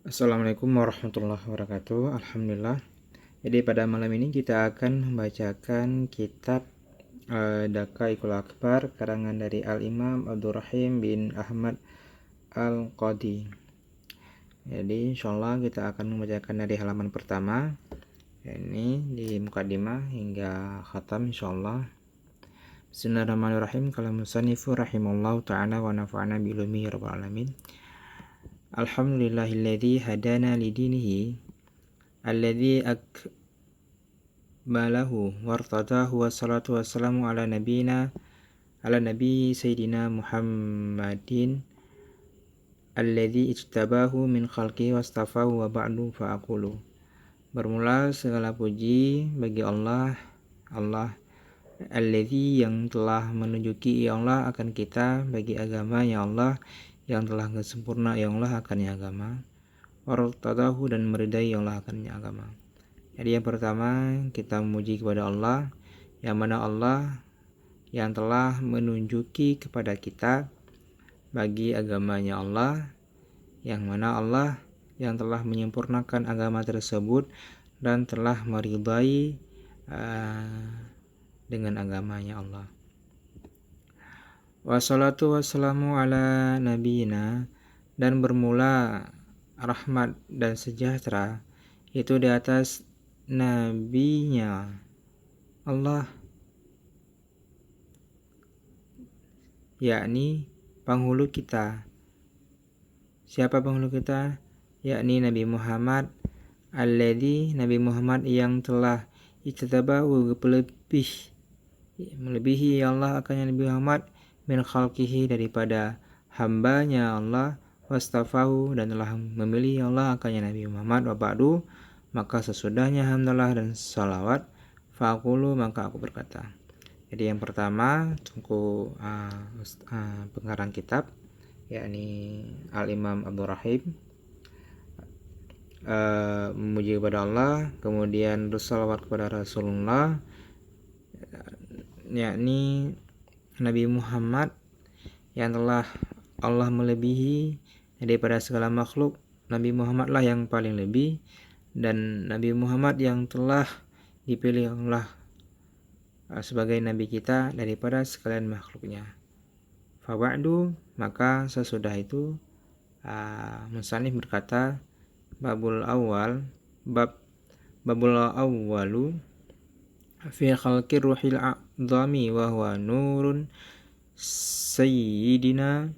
Assalamualaikum warahmatullahi wabarakatuh. Alhamdulillah. Jadi pada malam ini kita akan membacakan kitab Daqaiqul Akbar karangan dari Al-Imam Abdurrahim bin Ahmad Al-Qadi. Jadi insyaallah kita akan membacakan dari halaman pertama, ini di mukadimah hingga khatam insyaallah. Bismillahirrahmanirrahim. Qala musannifu rahimallahu ta'ala wa nafa'ana bi ilmihi rabbal alamin. Alhamdulillahilladzi hadana lidinihi alladzi akmalahu wartadahu wassalatu wassalamu ala nabi sayyidina Muhammadin alladzi ijtabahu min khalqihi wastafahu wa ba'du fa'aqulu. Bermula segala puji bagi Allah alladzi yang telah menunjuki ya Allah akan kita bagi agama ya Allah yang telah sempurna ya Allah akannya agama, wartadahu dan meridai ya Allah akannya agama. Jadi yang pertama kita memuji kepada Allah, yang mana Allah yang telah menunjuki kepada kita bagi agamanya Allah, yang mana Allah yang telah menyempurnakan agama tersebut dan telah meridai dengan agamanya Allah. Wassalatu wassalamu ala nabiyina, dan bermula rahmat dan sejahtera itu di atas nabinya Allah, yakni penghulu kita. Siapa penghulu kita? Yakni Nabi Muhammad, alladzi Nabi Muhammad yang telah ijtabahu melebihi Allah akannya Nabi Muhammad min khalqihi daripada hambanya Allah, wastafahu dan telah memilih Allah akannya Nabi Muhammad, wa ba'du maka sesudahnya hamdalah dan salawat, faqulu maka aku berkata. Jadi yang pertama tunggu pengarang kitab yakni Al-Imam Abdurrahim memuji kepada Allah, kemudian bersalawat kepada Rasulullah yakni Nabi Muhammad yang telah Allah melebihi daripada segala makhluk. Nabi Muhammad lah yang paling lebih, dan Nabi Muhammad yang telah dipilih Allah sebagai Nabi kita daripada sekalian makhluknya. Fa ba'du maka sesudah itu musannif berkata, babul awwalu fi khalqir ruhil a'zami wa huwa nurun sayyidina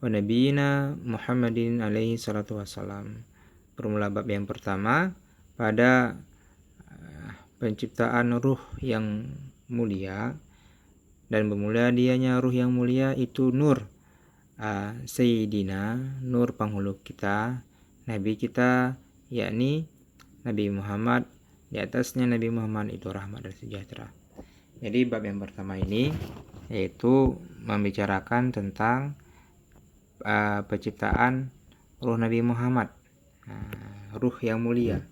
wa nabiyina Muhammadin alaihi salatu wassalam. Bermula bab yang pertama pada penciptaan ruh yang mulia, dan bermula dianya ruh yang mulia itu nur sayyidina, nur penghulu kita, nabi kita yakni Nabi Muhammad. Di atasnya Nabi Muhammad itu rahmat dan sejahtera. Jadi bab yang pertama ini yaitu membicarakan tentang penciptaan ruh Nabi Muhammad, ruh yang mulia.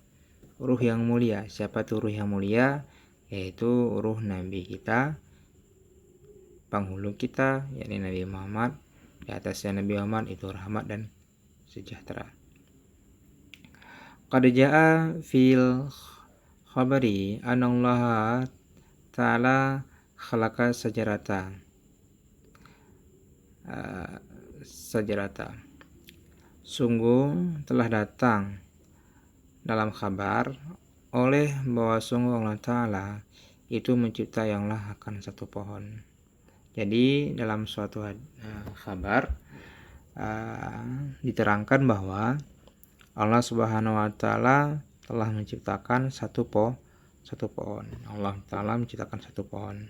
Ruh yang mulia, siapa tuh ruh yang mulia? Yaitu ruh Nabi kita, penghulu kita yakni Nabi Muhammad. Di atasnya Nabi Muhammad itu rahmat dan sejahtera. Qad jaa fil khabari anallaha ta'ala khalaqa sajarata. Sungguh telah datang dalam kabar oleh bahwa sungguh Allah Ta'ala itu mencipta yang lah akan satu pohon. Jadi dalam suatu kabar diterangkan bahwa Allah Subhanahu wa Ta'ala telah menciptakan satu pohon. Allah Ta'ala menciptakan satu pohon.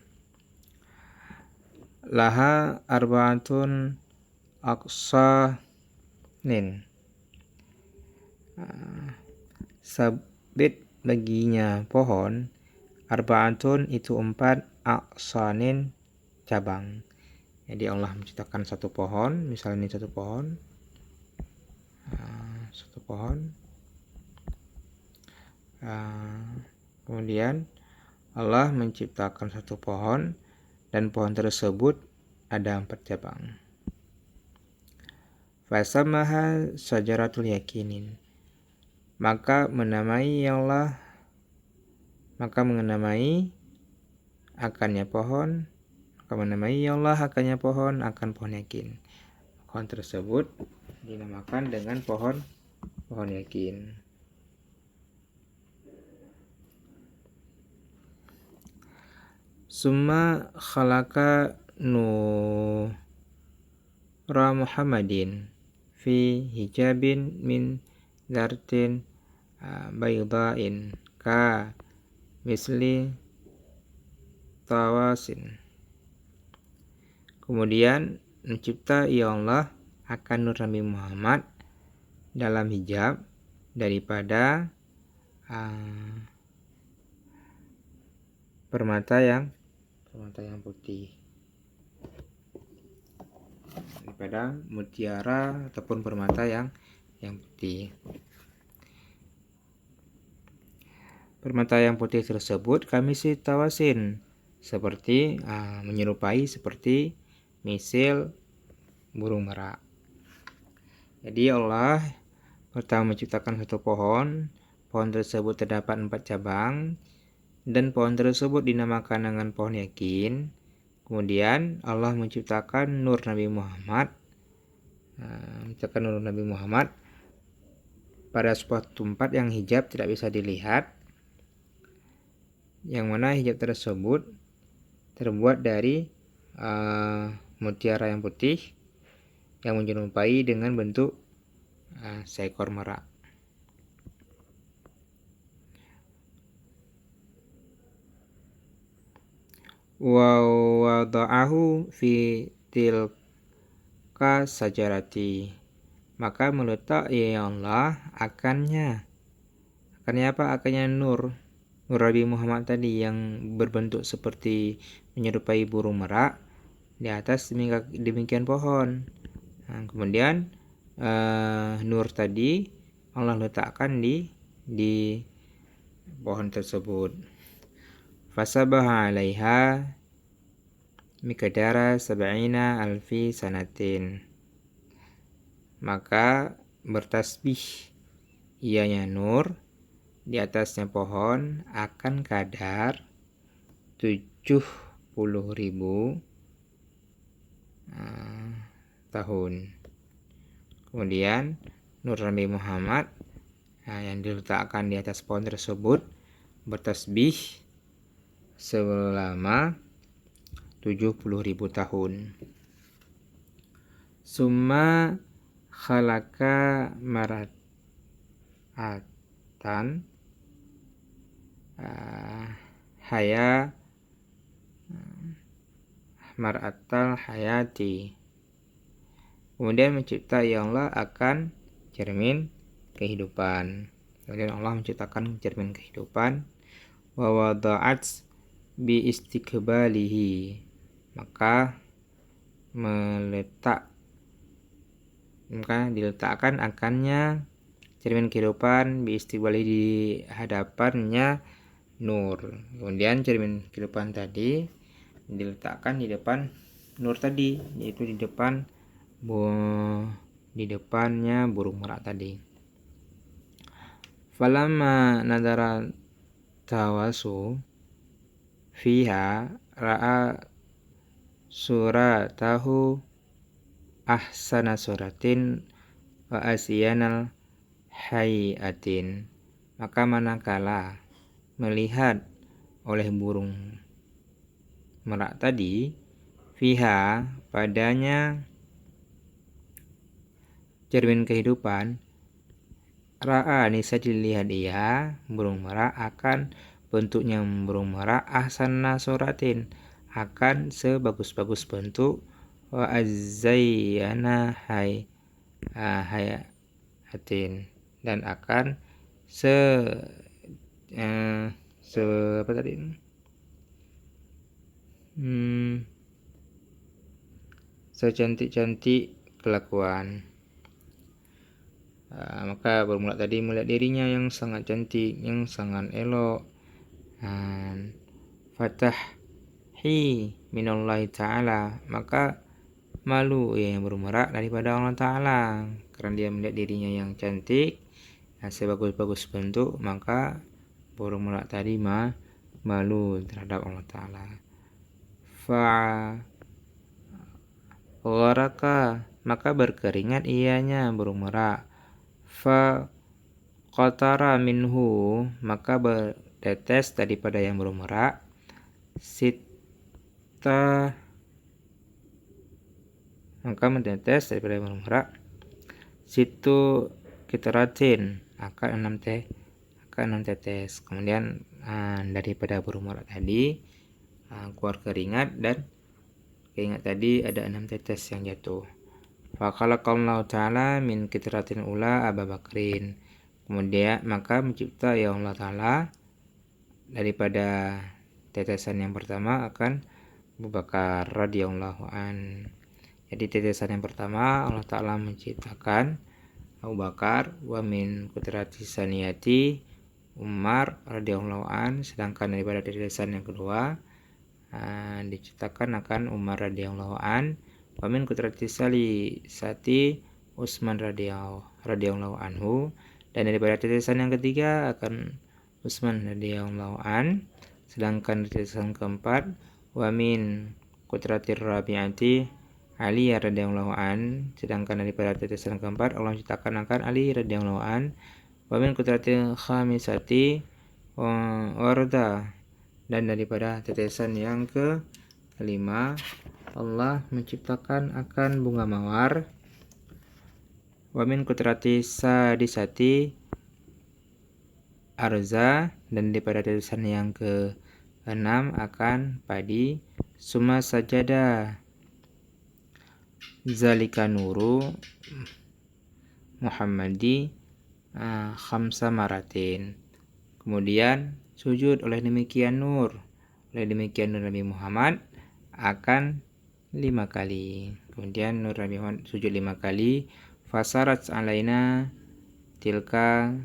Laha arba'atun aqsanin. Sabit baginya pohon, arba'atun itu 4, aqsanin cabang. Jadi Allah menciptakan satu pohon, misalnya ini satu pohon. Kemudian Allah menciptakan satu pohon, dan pohon tersebut ada 4 cabang. Fasamaha syajaratul yakinin, maka menamai akannya pohon, akan pohon yakin. Pohon tersebut dinamakan dengan pohon yakin. Summa khalaqa nura Muhammadin fi hijabin min zartin baydain ka misli tawasin. Kemudian mencipta ya Allah akan nur Nabi Muhammad dalam hijab daripada permata yang putih, daripada mutiara ataupun permata yang putih. Permata yang putih tersebut kami tawasin, seperti menyerupai seperti misil burung merak. Jadi Allah pertama menciptakan satu pohon tersebut terdapat 4 cabang, dan pohon tersebut dinamakan dengan pohon yakin. Kemudian Allah menciptakan nur Nabi Muhammad, pada sebuah tempat yang hijab tidak bisa dilihat, yang mana hijab tersebut terbuat dari mutiara yang putih yang menyerupai dengan bentuk seekor merak. Wa wada'ahu fi tilka sajarati, maka meletak ya Allah akannya apa? Akannya nur Nabi Muhammad tadi yang berbentuk seperti menyerupai burung merak di atas demikian pohon. Kemudian nur tadi Allah letakkan di pohon tersebut. Fasabaha 'alaiha miqdara 70 alfi sanatin, maka bertasbih ianya nur di atasnya pohon akan kadar 70.000 tahun. Kemudian nur Nabi Muhammad yang diletakkan di atas pohon tersebut bertasbih selama 70.000 tahun. Summa khalaqa mar'atan mar'atal hayati, kemudian mencipta ya Allah akan cermin kehidupan. Kemudian Allah menciptakan cermin kehidupan. Wa wada'at bi istiqbalihi, maka diletakkan akannya cermin kehidupan bi istiqbali di hadapannya nur. Kemudian cermin kehidupan tadi diletakkan di depan nur tadi, yaitu di depannya burung merak tadi. Falamma nadara tawasu fiha ra'a suratahu ahsana suratin wa asyanal hayatin, maka manakala melihat oleh burung merak tadi fiha padanya cermin kehidupan, ra'a nisa dilihat dia burung merak akan bentuknya burung merak ahsana suratin, akan sebagus-bagus bentuk, wa azayyana hayatin, dan akan secantik-cantik kelakuan. Maka burung merak tadi melihat dirinya yang sangat cantik, yang sangat elok. Fatahi minallahi ta'ala, maka malu yang burung merak daripada Allah Ta'ala, karena dia melihat dirinya yang cantik, sebagus-bagus bentuk, maka burung merak tadi malu terhadap Allah Ta'ala. Gharaka, maka berkeringat ianya burung merak. Qatara minhu, maka bertetes daripada yang burung merak. Sita, maka mentetes daripada burung merak. Situ kiteratin, akan 6 tetes. Kemudian daripada burung merak tadi keluar keringat, dan keringat tadi ada 6 tetes yang jatuh. Fa khalaqallahu ta'ala min kiteratin ula Abu Bakrin. Kemudian maka mencipta ya Allah Ta'ala daripada tetesan yang pertama akan Abu Bakar radhiyallahu an. Jadi tetesan yang pertama Allah Ta'ala menciptakan Abu Bakar, wa min kutrati saniyati Umar radhiyallahu an, sedangkan daripada tetesan yang kedua diciptakan akan Umar radhiyallahu an, wa min kutrati sati Utsman radhiyallahu anhu, dan daripada tetesan yang ketiga akan Utsman radhiyallahu an, sedangkan tetesan keempat wa min kutrati rabi'ati Ali radhiyallahu an, sedangkan daripada tetesan keempat Allah menciptakan akan Ali radhiyallahu an, wa min kutratil khamisati warda, dan daripada tetesan yang kelima Allah menciptakan akan bunga mawar. Wa min kutrati sadisati arza, dan daripada tetesan yang ke-6 akan padi. Summa sajada zalika nuru Muhammadi khamsa maratin, kemudian sujud oleh demikian nur Nabi Muhammad akan 5 kali. Kemudian nur Nabi Muhammad sujud 5 kali. Fasarat alaina tilka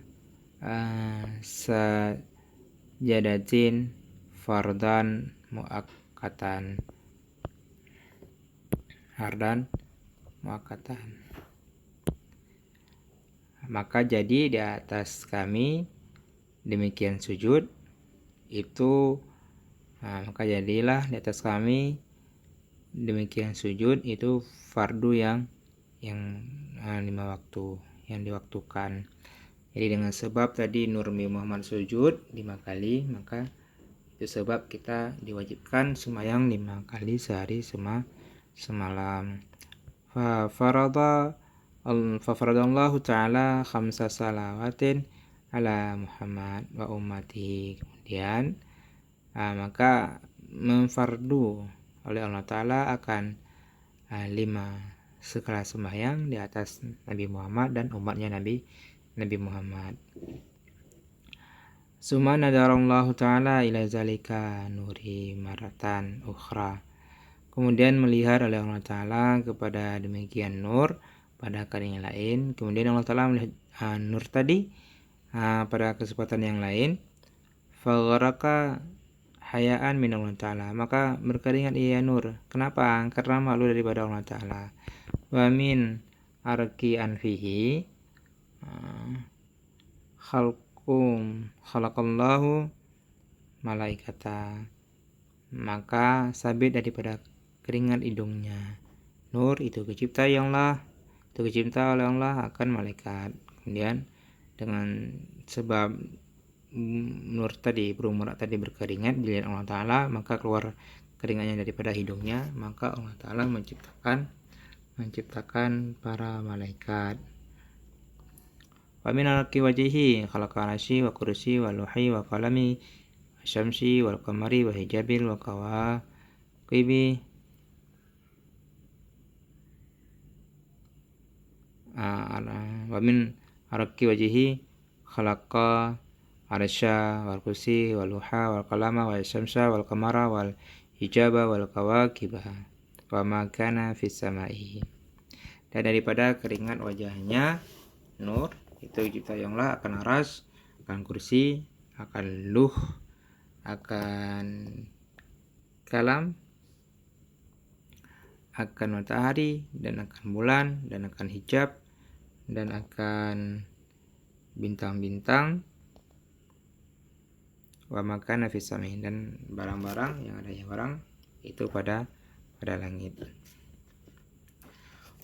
sajadatin fardan muakkatan. Maka jadi di atas kami demikian sujud itu, maka jadilah di atas kami demikian sujud itu fardu yang 5 waktu yang diwaktukan. Jadi dengan sebab tadi Nur Nabi Muhammad sujud 5 kali, maka itu sebab kita diwajibkan sembahyang 5 kali sehari semalam. Faradallahu ta'ala khamsa salawatin ala Muhammad wa ummatihi. Kemudian maka memfardu oleh Allah Ta'ala akan 5 skala sembahyang di atas Nabi Muhammad dan umatnya Nabi Muhammad. Summa nadarallahu ta'ala ila zalika nuri maratan ukhra. Kemudian melihat oleh Allah Ta'ala kepada demikian nur pada kali yang lain. Kemudian Allah Ta'ala melihat nur tadi pada kesempatan yang lain. Fagharaka hayaan min Allah Ta'ala, maka berkeringat ia nur. Kenapa? Karena malu daripada Allah Ta'ala. Wa min arki anfihi khalaqallahu malaikata, maka sabit daripada keringat hidungnya nur itu kecipta oleh Allah akan malaikat. Kemudian dengan sebab nur tadi burung merak tadi berkeringat dilihat Allah Ta'ala, maka keluar keringatnya daripada hidungnya, maka Allah Ta'ala menciptakan para malaikat. Wa min arqi wajhihi khalaqa arshi wa kursi wa luhi wa qalami wa syamsi wal qamari wa hijabil wa kawaqibi wa min arqi wajhihi khalaqa arsya wal kursi wal luha wal qalama wal syamsa wal qamara wal hijaba wal kawaqiba wa ma kana fis samai. Dan daripada keringat wajahnya nur itu cipta yang Allah akan aras, akan kursi, akan luh, akan kalam, akan matahari, dan akan bulan, dan akan hijab, dan akan bintang-bintang, wa makana fis samai, dan barang-barang yang adanya barang itu pada langit.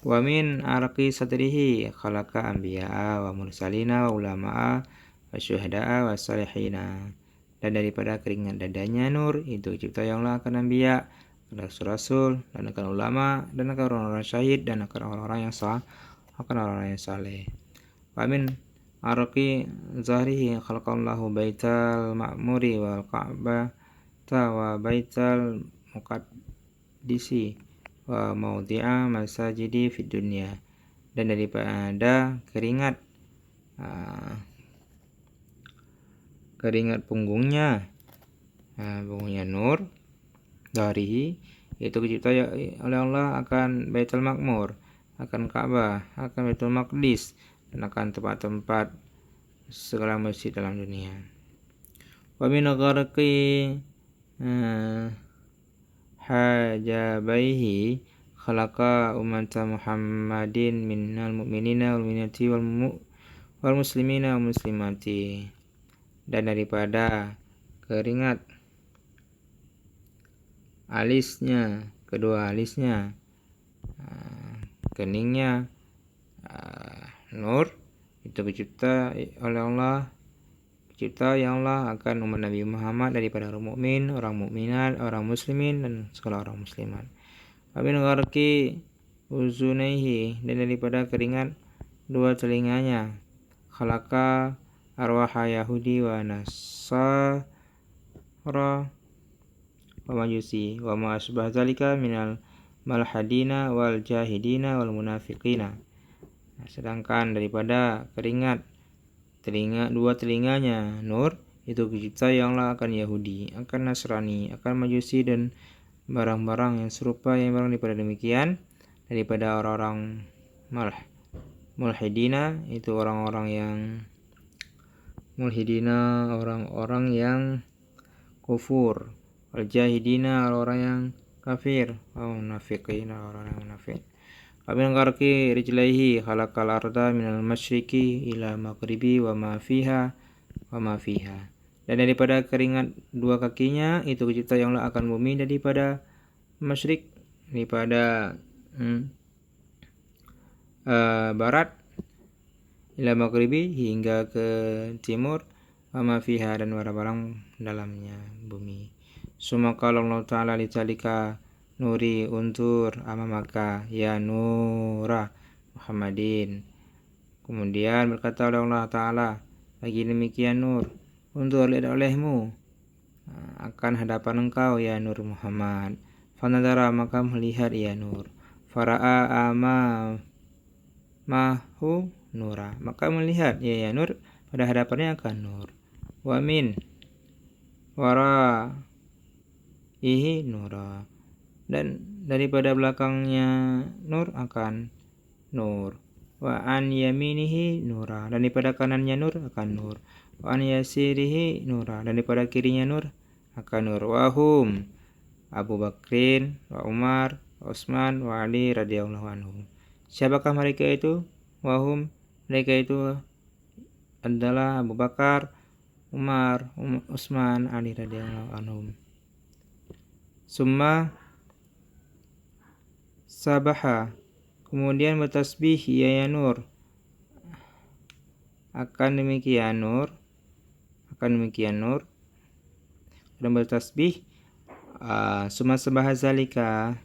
Wa min arqi sadrihi khalaqa anbiya'a wa mursalina wa ulama'a wa syuhada'a wa salihina. Dan daripada keringat dadanya nur itu cipta yang Allah akan anbiya, rasul-rasul, dan akan ulama, dan akan orang-orang syahid, dan akan orang-orang yang saleh. Wa min arqi zahrihi khalaqallahu baital ma'muri wal ka'bata wa baital muqaddisi wa maudhi'a masajidi fid dunya. Dan daripada keringat punggungnya nur dari itu dicipta oleh Allah akan Baitul Ma'mur, akan Ka'bah, akan Baitul Maqdis, dan akan tempat-tempat segala masjid dalam dunia. Wa min gharqi hajabaihi khalaqa ummata Muhammadin minal mu'minina wal mu'minati wal muslimina wal muslimati. Dan daripada keringat alisnya, kedua alisnya, keningnya nur itu dicipta oleh Allah, cipta yang Allah akan umat Nabi Muhammad daripada orang mukmin, orang mukminat, orang muslimin, dan segala orang muslimat. Wa min gharqi uzunaihi, dan daripada keringat dua telinganya, khalaqa arwaha yahudi wa nasara wa majusi wa ma asbah zalika minal malhadina wal jahidina wal munafiqina. Sedangkan daripada keringat dua telinganya nur itu dicipta yang Allah akan Yahudi, akan Nasrani, akan Majusi, dan barang-barang yang serupa yang barang daripada demikian daripada orang-orang mulhidina, itu orang-orang yang kufur, wal jahidina orang yang kafir, munafiqina orang yang munafik. Min gharqi rijlaihi khalaqal arda minal masyriqi ila maghribi wa ma fiha. Dan daripada keringat dua kakinya itu dicipta yang Allah akan bumi daripada masyrik, daripada barat, ila maghribi hingga ke timur, wa ma fiha, dan barang-barang dalamnya bumi. Summa qala Allah Ta'ala litalika nuri untur amamaka ya nura Muhammadin. Kemudian berkata oleh Allah Ta'ala, bagi demikian nur untur lihat olehmu akan hadapan engkau ya nur Muhammad. Fanadara, maka melihat ya nur. Fara'a mahu nura, maka melihat ya nur pada hadapannya akan nur. Wa min waraihi nura, dan daripada belakangnya nur akan nur. Wa an yaminihi nura, dan daripada kanannya nur akan nur. Wa an yasirihi nura, dan daripada kirinya nur akan nur. Wa hum Abu Bakrin wa Umar wa Utsman wa Ali radhiyallahu anhum. Siapakah mereka itu? Wa hum, mereka itu adalah Abu Bakar, Umar, Utsman, Ali radhiyallahu anhum. Summa sabaha, kemudian bertasbih ya nur akan demikian nur dan bertasbih summa sabaha zalika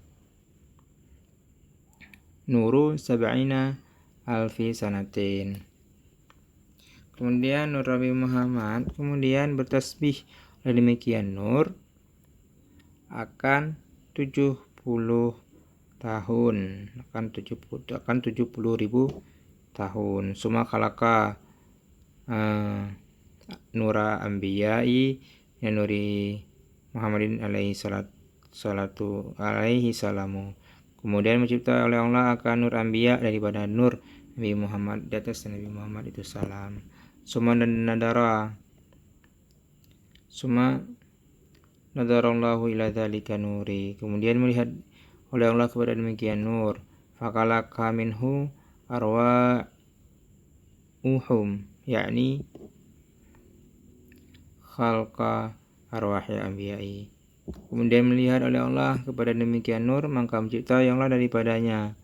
nuru sab'ina alfi sanatin. Kemudian nur Nabi Muhammad kemudian bertasbih dan demikian nur akan 70 tahun, akan 70.000 tahun. Summa khalaqa nura anbiya'i ya nuri Muhammadin alaihi salamu. Kemudian mencipta oleh Allah akan nur anbiya daripada nur Nabi Muhammad, di atas Nabi Muhammad itu salam. Summa nadarallahu ila dzalika nuri, kemudian melihat oleh Allah kepada demikian nur. Fakalaka minhu arwa'uhum, yakni khalqa arwahil anbiya'i. Kemudian melihat oleh Allah kepada demikian nur, maka mencipta yang Allah daripadanya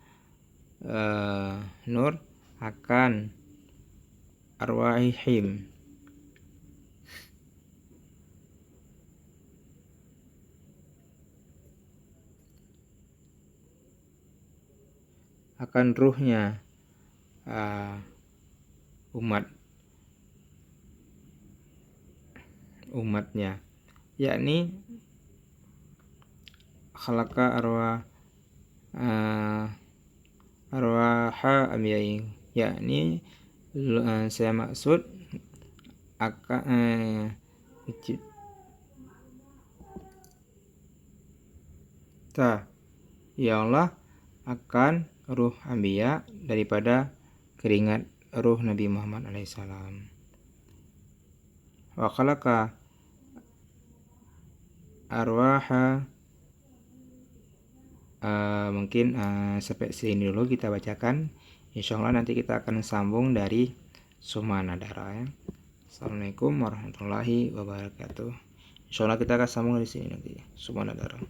nur akan arwahihim, akan ruhnya umatnya, yakni khalaqa arwaha anbiya'i, yakni saya maksud akan ya Allah akan ruh anbiya daripada keringat ruh Nabi Muhammad alaihissalam. Wa khalaqa arwaha, mungkin sampai sini dulu kita bacakan. Insyaallah nanti kita akan sambung dari Summa Nadara ya. Assalamualaikum warahmatullahi wabarakatuh. Insyaallah kita akan sambung dari sini nanti Summa Nadara.